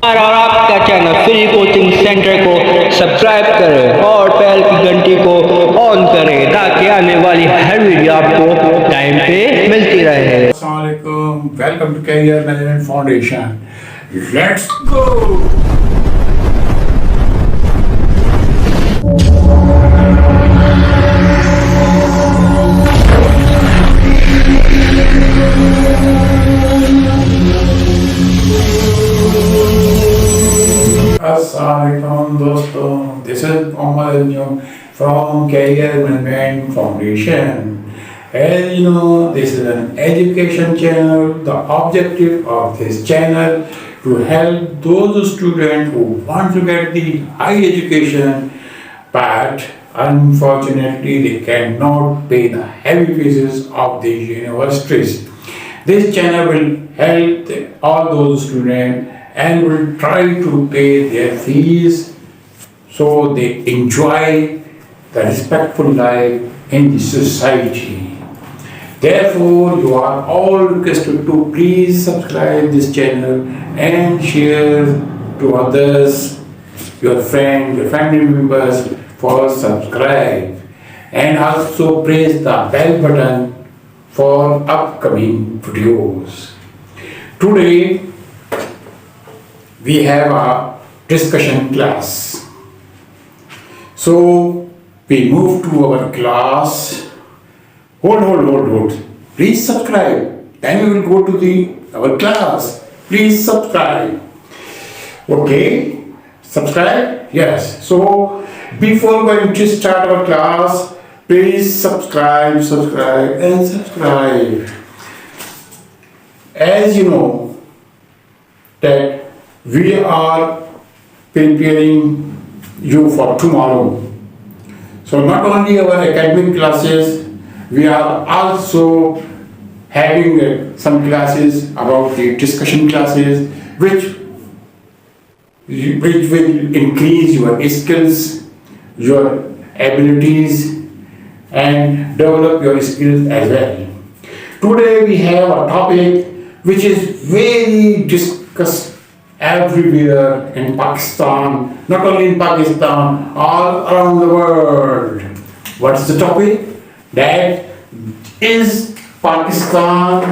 और आपका channel free coaching centre को सब्सक्राइब करें और बेल की घंटी को ऑन करें ताकि आने वाली हर वीडियो आपको टाइम पे मिलती रहे। Assalamualaikum. Welcome to Career Management Foundation. Let's go. Assalamualaikum दोस्तों. This is Mohammed from Career Management Foundation. As you know, this is an education channel. The objective of this channel to help those students who want to get the high education, but unfortunately they cannot pay the heavy fees of the universities. This channel will help all those students and will try to pay their fees so they enjoy the respectful life in the society. Therefore, you are all requested to please subscribe this channel and share to others, your friends, your family members for subscribe, and also press the bell button for upcoming videos. Today, we have a discussion class. So, we move to our class. Hold. Please subscribe. Then we will go to our class. Please subscribe. Okay? Subscribe? Yes. So, before going to start our class, please subscribe. As you know, that we are preparing you for tomorrow. So, not only our academic classes, we are also having some classes about the discussion classes which will increase your skills, your abilities, and develop your skills as well. Today we have a topic which is very discussed everywhere in Pakistan, not only in Pakistan, all around the world. What is the topic? That is Pakistan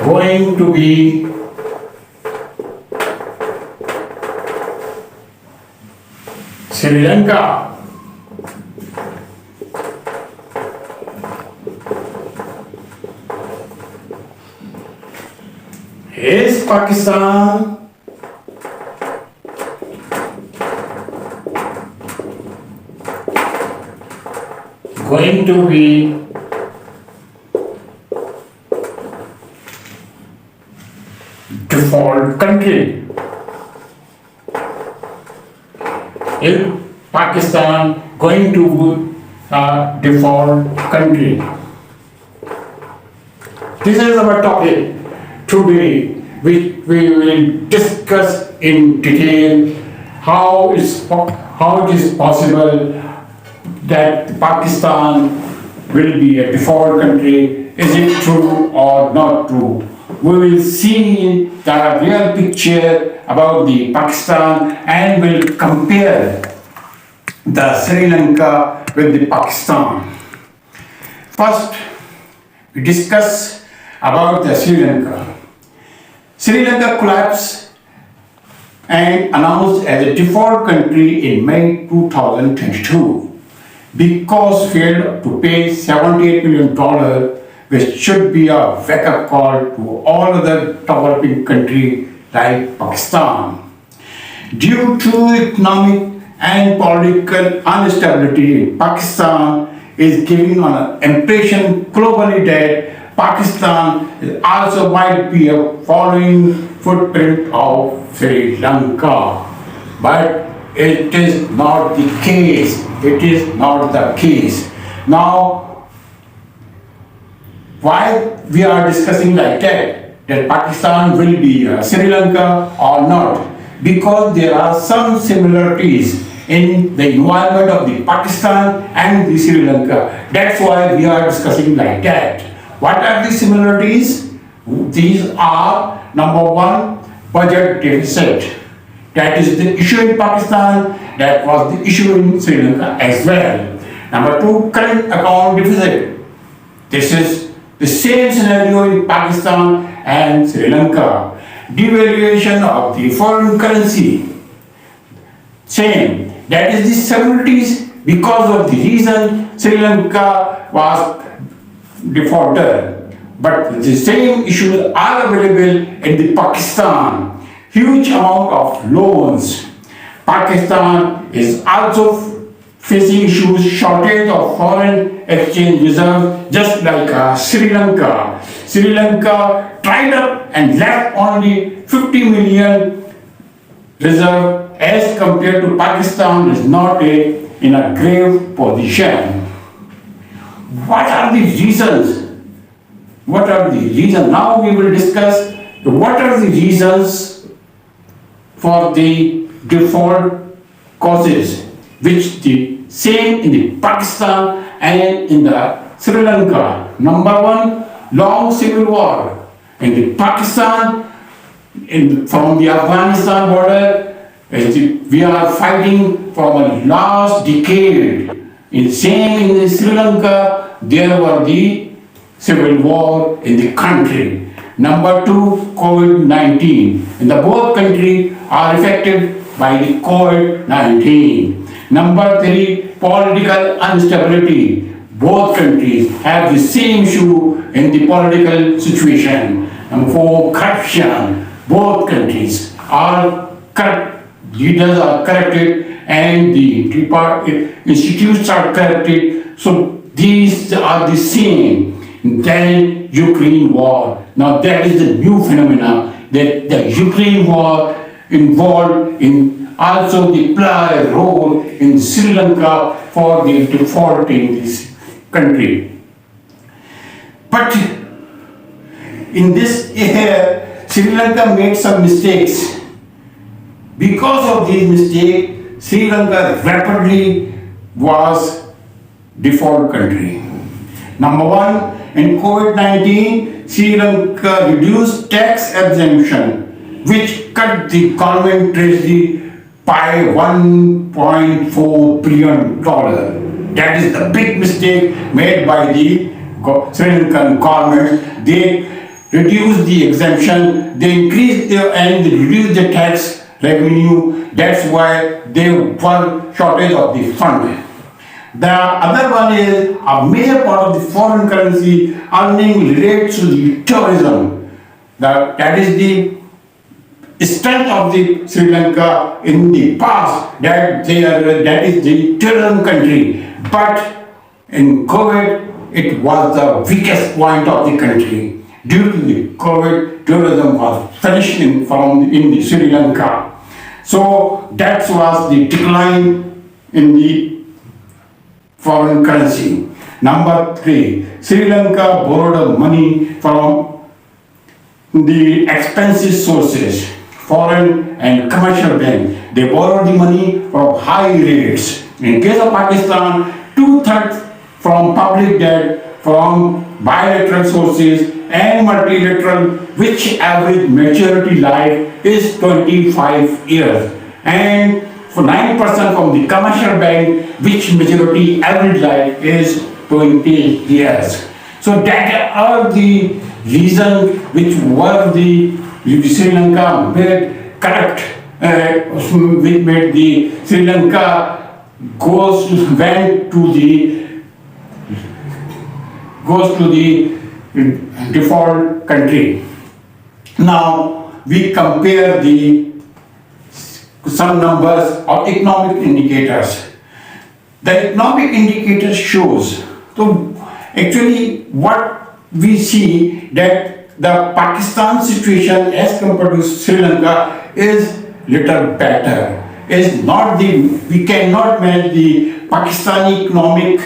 going to be Sri Lanka. Is Pakistan going to be default country? Is Pakistan going to be a default country? This is our topic today, which we will discuss in detail how it is possible that Pakistan will be a default country. Is it true or not true? We will see the real picture about the Pakistan and will compare the Sri Lanka with the Pakistan. First, we discuss about the Sri Lanka. Sri Lanka collapsed and announced as a default country in May 2022 because failed to pay $78 million, which should be a wake-up call to all other developing countries like Pakistan. Due to economic and political instability, Pakistan is giving an impression globally that Pakistan also might be a following footprint of Sri Lanka. But it is not the case. It is not the case. Now, why we are discussing like that Pakistan will be Sri Lanka or not? Because there are some similarities in the environment of the Pakistan and the Sri Lanka. That's why we are discussing like that. What are the similarities? These are number one, budget deficit. That is the issue in Pakistan, that was the issue in Sri Lanka as well. Number two, current account deficit. This is the same scenario in Pakistan and Sri Lanka. Devaluation of the foreign currency. Same. That is the similarities because of the reason Sri Lanka was defaulter. But the same issues are available in the Pakistan. Huge amount of loans. Pakistan is also facing issues, shortage of foreign exchange reserves, just like Sri Lanka. Sri Lanka tried up and left only 50 million reserve as compared to Pakistan is not in a grave position. What are the reasons? What are the reasons? Now we will discuss what are the reasons for the default causes, which the same in the Pakistan and in the Sri Lanka. Number one, long civil war. In the Pakistan, from the Afghanistan border, we are fighting from a last decade. In same in the Sri Lanka, there were the civil war in the country. Number two, COVID-19. In the both countries are affected by the COVID-19. Number three, political instability. Both countries have the same issue in the political situation. Number four, corruption. Both countries are corrupt, leaders are corrupted, and the institutes are corrupted. So these are the same. Then Ukraine war. Now that is the new phenomena, that the Ukraine war involved in also the play a role in Sri Lanka for the default in this country. But in this year, Sri Lanka made some mistakes. Because of these mistakes, Sri Lanka rapidly was default country. Number one, in COVID-19, Sri Lanka reduced tax exemption, which cut the government treasury by $1.4 billion. That is the big mistake made by the Sri Lankan government. They reduced the exemption, they increased and they reduced the tax revenue. That's why there was shortage of the fund. The other one is a major part of the foreign currency earning relates to the tourism. That is the strength of the Sri Lanka in the past, that is the tourism country. But in COVID, it was the weakest point of the country. Due to the COVID, tourism was finished in the Sri Lanka. So that was the decline in the foreign currency. Number three, Sri Lanka borrowed money from the expensive sources, foreign and commercial bank. They borrowed the money from high rates. In case of Pakistan, 2/3 from public debt, from bilateral sources and multilateral, which average maturity life is 25 years. And for 9% from the commercial bank, which maturity average life is 20 years. So that are the reasons which were the Sri Lanka made correct, which made the Sri Lanka went to the default country. Now we compare some numbers of economic indicators. The economic indicator shows, so actually what we see that the Pakistan situation as compared to Sri Lanka is little better. We cannot match the Pakistani economic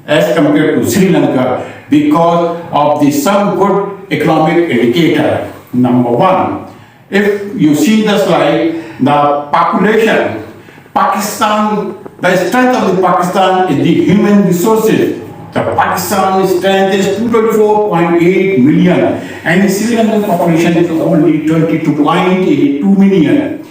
as compared to Sri Lanka because of some good economic indicator. Number one, if you see the slide, the population, the strength of the Pakistan is the human resources. The Pakistan's strength is 224.8 million and the Sri Lankan population is only 22.82 million.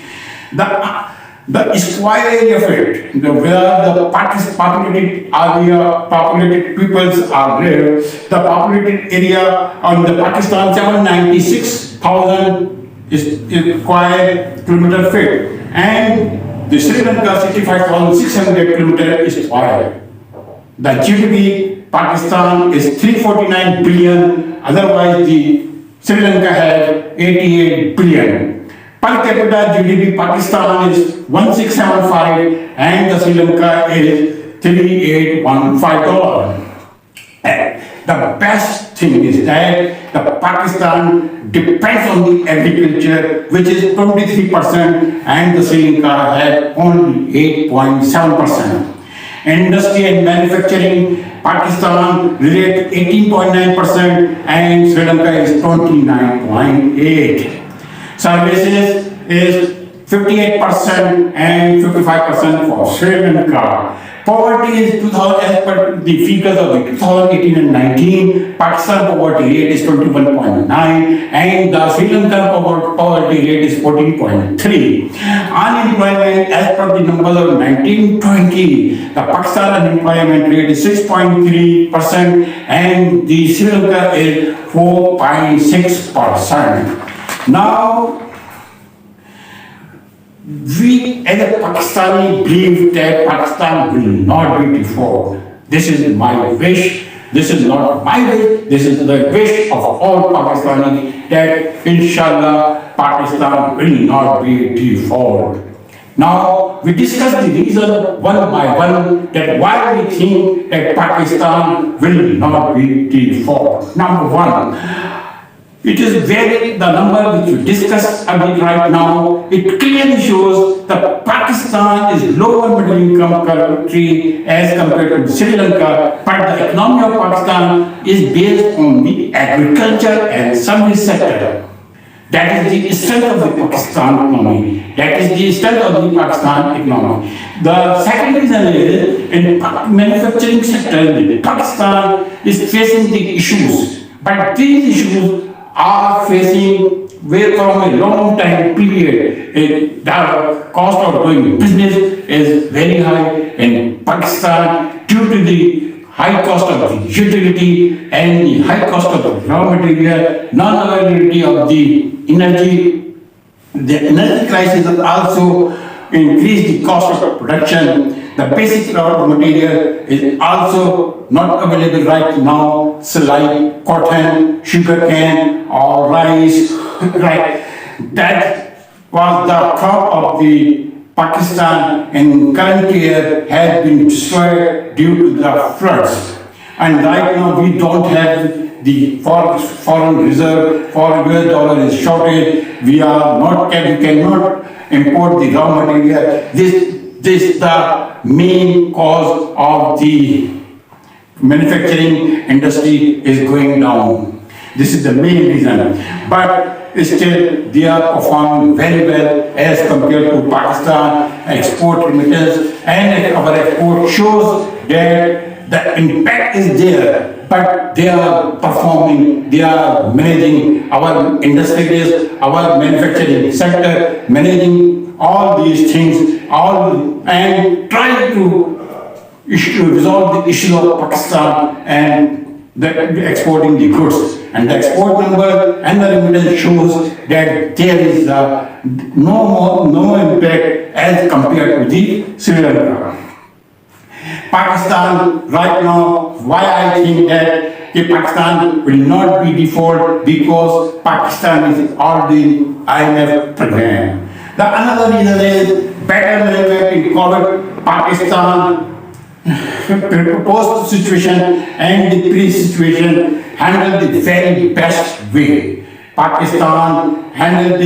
The square area of it, where the populated area, populated peoples are there, the populated area on the Pakistan 796,000 is square kilometer feet, and the Sri Lanka 65,600 kilometer is square. The GDP Pakistan is 349 billion, otherwise the Sri Lanka has 88 billion. Per capita GDP Pakistan is 1675 and the Sri Lanka is $3815. The best thing is that the Pakistan depends on the agriculture, which is 23%, and the Sri Lanka has only 8.7%. Industry and manufacturing, Pakistan relate 18.9% and Sri Lanka is 29.8%. Services is 58% and 55% for Sri Lanka. Poverty is 2000 as per the figures of the 2018 and 19. Pakistan poverty rate is 21.9 and the Sri Lankan poverty rate is 14.3. Unemployment as per the numbers of 1920, the Pakistan unemployment rate is 6.3% and the Sri Lanka is 4.6%. Now, we as a Pakistani believe that Pakistan will not be default. This is my wish. This is not my wish. This is the wish of all Pakistanis that inshallah Pakistan will not be default. Now we discuss the reason one by one that why we think that Pakistan will not be default. Number one, it is the number which we discussed right now, it clearly shows that Pakistan is lower middle income country as compared to Sri Lanka, but the economy of Pakistan is based on the agriculture and service sector. That is the strength of the Pakistan economy. That is the strength of the Pakistan economy. The second reason is in manufacturing sector, Pakistan is facing the issues, but these issues are facing from a long time period. The cost of doing business is very high in Pakistan due to the high cost of the utility and the high cost of the raw material, non-availability of the energy. The energy crisis has also increased the cost of production. The basic raw material is also not available right now, so like cotton, sugarcane, or rice. Right. That was the crop of the Pakistan in current year has been destroyed due to the floods. And right now we don't have the foreign reserve, foreign US dollar is shortage. We cannot import the raw material. This is the main cause of the manufacturing industry is going down. This is the main reason. But still, they are performing very well as compared to Pakistan. Export remittance and our export shows that the impact is there. But they are performing, they are managing our industries, our manufacturing sector, managing all these things, and trying to resolve the issue of Pakistan and exporting the goods. And the export number and the remittance shows that there is no impact as compared to the Sri Lanka. Pakistan right now, why I think that Pakistan will not be default because Pakistan is already IMF program. The another reason is better management in COVID. Pakistan post situation and the pre-situation handled the very best way. Pakistan handled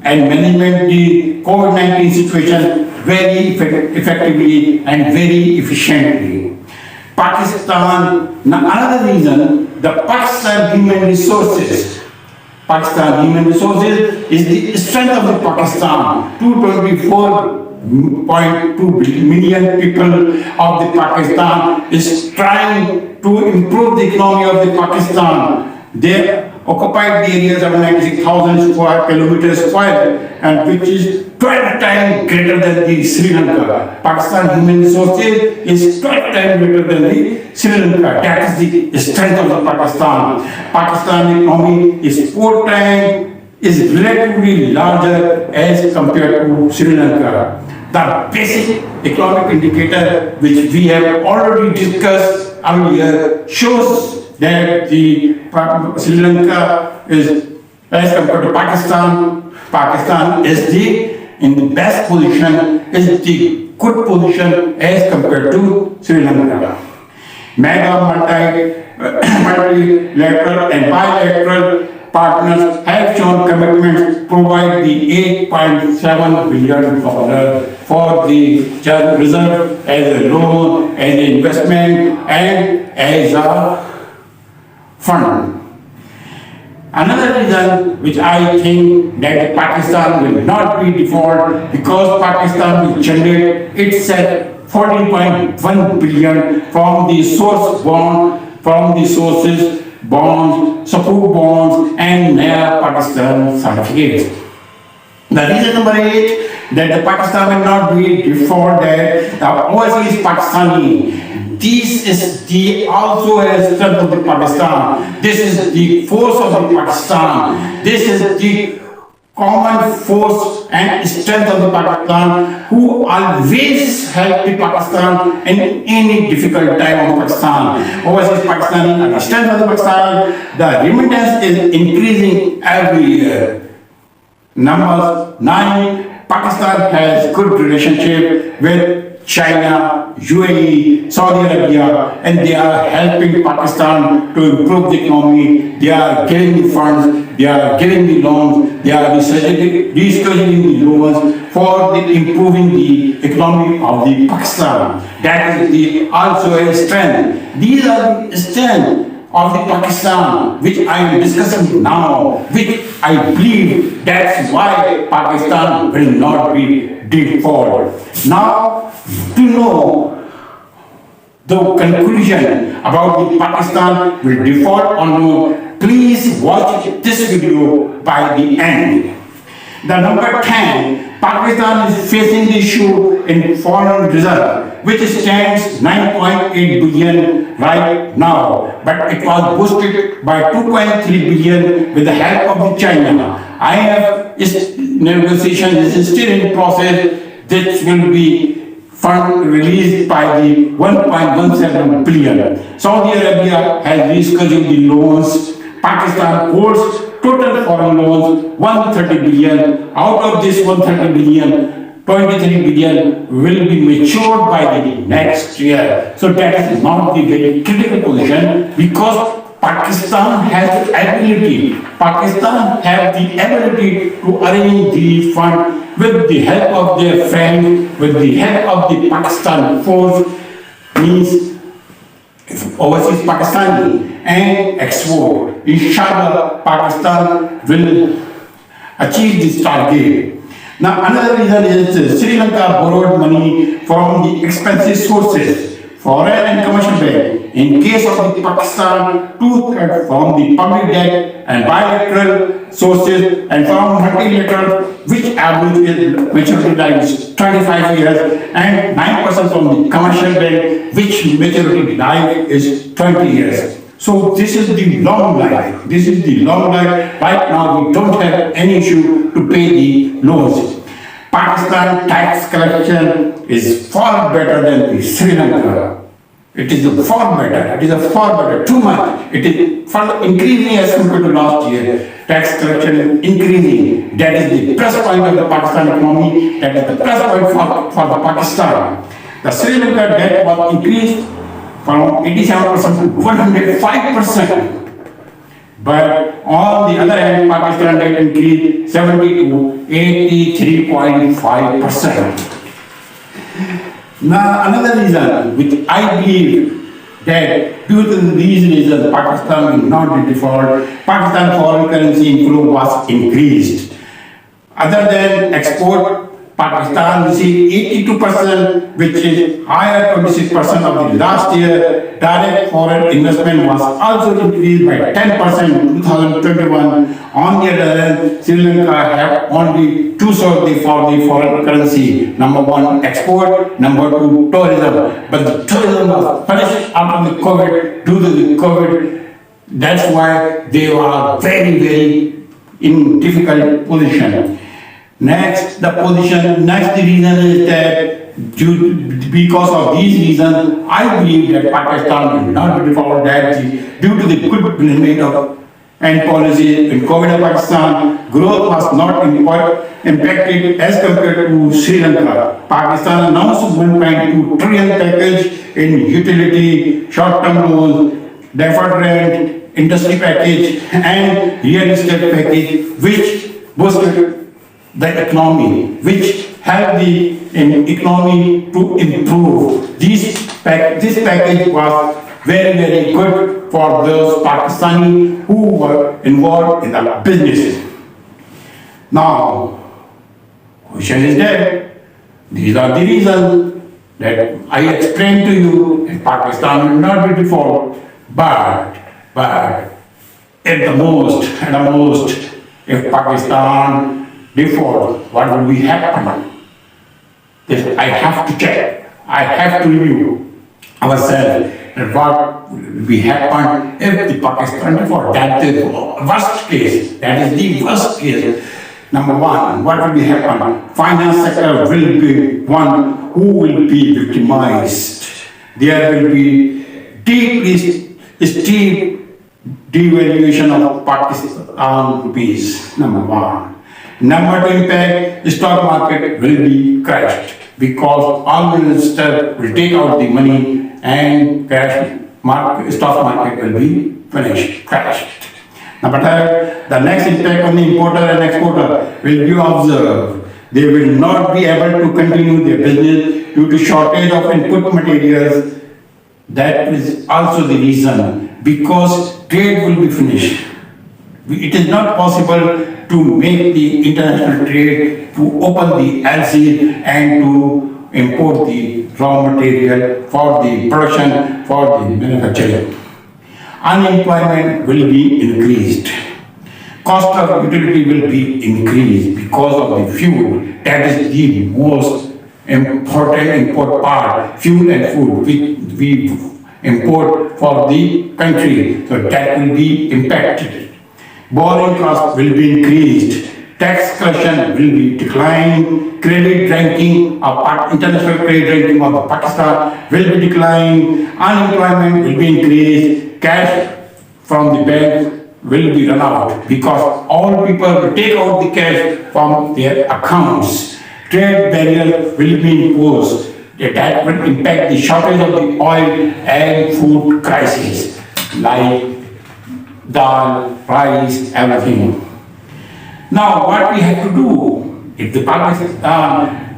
and management the COVID-19 situation very effectively and very efficiently. Pakistan, another reason, the Pakistan human resources. Pakistan human resources is the strength of the Pakistan. 224 1.2 million people of the Pakistan is trying to improve the economy of the Pakistan. They occupied the areas of 96,000 square kilometers square, and which is 12 times greater than the Sri Lanka. Pakistan human resources is 12 times greater than the Sri Lanka. That is the strength of the Pakistan. Pakistan economy is 4 times is relatively larger as compared to Sri Lanka. The basic economic indicator which we have already discussed earlier shows that the Sri Lanka is, as compared to Pakistan, Pakistan is in the best position, is the good position as compared to Sri Lanka. Multilateral and bilateral partners have shown commitments to provide the $8.7 billion for the reserve as a loan, as an investment, and as a fund. Another reason which I think that Pakistan will not be default, because Pakistan will generate itself 14.1 billion from the source bond, from the sources bonds, support bonds, and Naya Pakistan certificates. The reason number 8 that the Pakistan will not be default, that the overseas Pakistani. This is the also a strength of the Pakistan. This is the force of the Pakistan. This is the common force and strength of the Pakistan, who always help the Pakistan in any difficult time of Pakistan. Overseas Pakistani, the strength of the Pakistan, the remittance is increasing every year. Number 9, Pakistan has good relationship with China, UAE, Saudi Arabia, and they are helping Pakistan to improve the economy. They are giving the funds, they are giving the loans, they are rescheduling the loans for improving the economy of the Pakistan. That is also a strength. These are the strengths of the Pakistan which I am discussing now, which I believe that's why Pakistan will not be default. Now, to know the conclusion about the Pakistan will default or no, please watch this video by the end. The number 10, Pakistan is facing the issue in foreign reserve, which stands 9.8 billion right now, but it was boosted by 2.3 billion with the help of China. IMF negotiation is still in process. This will be fund released by the 1.17 billion. Saudi Arabia has rescheduled the loans. Pakistan holds total foreign loans 130 billion. Out of this 130 billion, 23 billion will be matured by the next year. So that is not the very critical position, because Pakistan has the ability. Pakistan has the ability to arrange the fund with the help of their friends, with the help of the Pakistan force, means overseas Pakistani, and export. Inshallah, Pakistan will achieve this target. Now, another reason is Sri Lanka borrowed money from the expensive sources, foreign and commercial bank. In case of the Pakistan, 2/3 from the public debt and bilateral sources, and from multilateral, which average maturity life is 25 years, and 9% from the commercial bank, which maturity life is 20 years. So this is the long life. This is the long life. Right now, we don't have any issue to pay the loans. Pakistan tax collection is far better than the Sri Lanka. It is far better. It is far better. Too much. It is far increasing as compared to last year. Tax collection is increasing. That is the plus point of the Pakistan economy. That is the plus point for the Pakistan. The Sri Lanka debt was increased from 87% to 105%. But on the other hand, Pakistan debt increased 70 to 83.5%. Now, another reason which I believe that due to these reasons, Pakistan will not be default. Pakistan foreign currency inflow was increased. Other than export Pakistan received 82%, which is higher 26% of the last year. Direct foreign investment was also increased by 10% in 2021. On the other hand, Sri Lanka have only two sources for the foreign currency. Number one, export. Number two, tourism. But the tourism was punished after the COVID, due to the COVID. That's why they are very, very in difficult position. Next, the reason is that because of these reasons, I believe that Pakistan will not be default that due to the good implementation of and policies in COVID of Pakistan, growth was not impacted as compared to Sri Lanka. Pakistan announced 1.2 trillion package in utility, short-term loans, deferred rent, industry package, and real estate package, which boosted the economy, which helped the economy to improve. This package was very, very good for those Pakistani who were involved in the business. Now, question is that these are the reasons that I explained to you that Pakistan will not be default, but at the most, if Pakistan default, what will be happen? This I have to check. I have to review ourselves. And what will be happen if the Pakistan default? That is the worst case. That is the worst case. Number one, what will be happen? Finance sector will be one who will be victimized. There will be steep devaluation of Pakistan rupees. Number one. Number two impact, the stock market will be crashed because all investors will take out the money and stock market will be crashed. Number third, the next impact on the importer and exporter will be observed. They will not be able to continue their business due to shortage of input materials. That is also the reason, because trade will be finished. It is not possible to make the international trade, to open the LC and to import the raw material for the production, for the manufacturing. Unemployment will be increased. Cost of utility will be increased because of the fuel. That is the most important import part, fuel and food, which we import for the country. So that will be impacted. Borrowing cost will be increased. Tax collection will be declined. Credit ranking of international credit ranking of Pakistan will be declined. Unemployment will be increased. Cash from the bank will be run out because all people will take out the cash from their accounts. Trade barrier will be imposed. That will impact the shortage of the oil and food crisis, like dal, rice, everything. Now, what we have to do if the Pakistan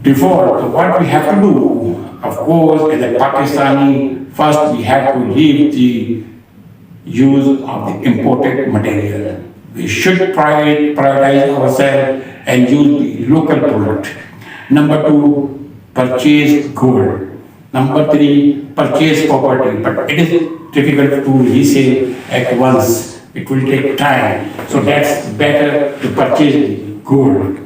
default? What we have to do? Of course, as a Pakistani, first we have to leave the use of the imported material. We should prioritize ourselves and use the local product. Number two, purchase gold. Number three, purchase property. But it is difficult to resell at once. It will take time. So that's better to purchase gold.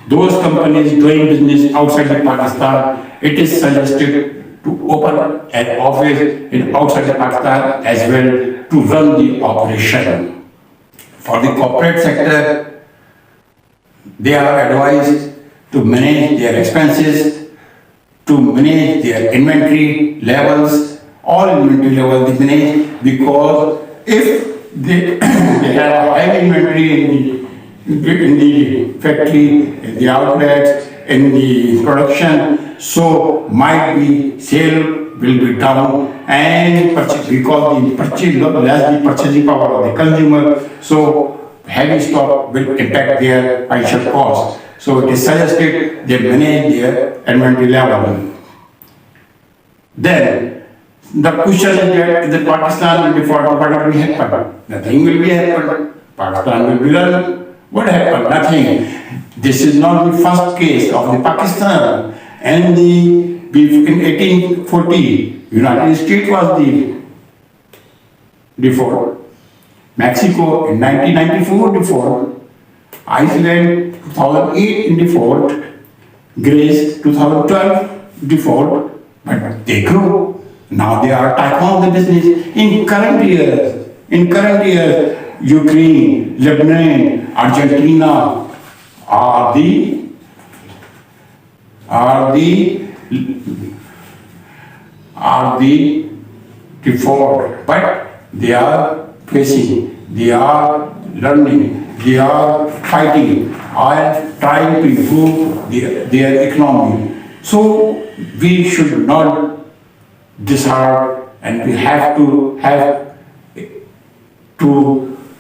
Those companies doing business outside of Pakistan, it is suggested to open an office in outside of Pakistan as well to run the operation. For the corporate sector, they are advised to manage their expenses, to manage their inventory levels, all inventory levels they manage, because if they have high inventory in the factory, in the outlets, in the production, so might be sale will be down and because the less the purchasing power of the consumer, so heavy stock will impact their financial cost. So it is suggested they manage their inventory level. Then the question is that the Pakistan will default, what will happen? Nothing will be happen. Pakistan will be run What happened? Nothing. This is not the first case of the Pakistan. And in 1840, United States was the default. Mexico in 1994 default. Iceland 2008 in default. Greece 2012 default. But they grew. Now they are tycoon of the business. In current years, Ukraine, Lebanon, Argentina are the default, but they are facing, they are learning, they are fighting, are trying to improve their economy. So we should not dishearten, and we have to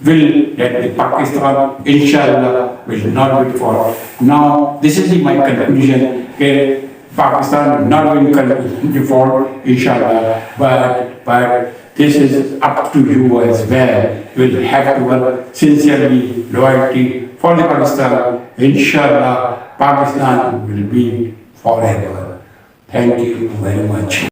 will that the Pakistan, inshallah, will not be for. Now, this is my conclusion. Pakistan will not be default, inshallah, but this is up to you as well. You will have to work sincerely, loyalty for the Pakistan. Inshallah, Pakistan will be forever. Thank you very much.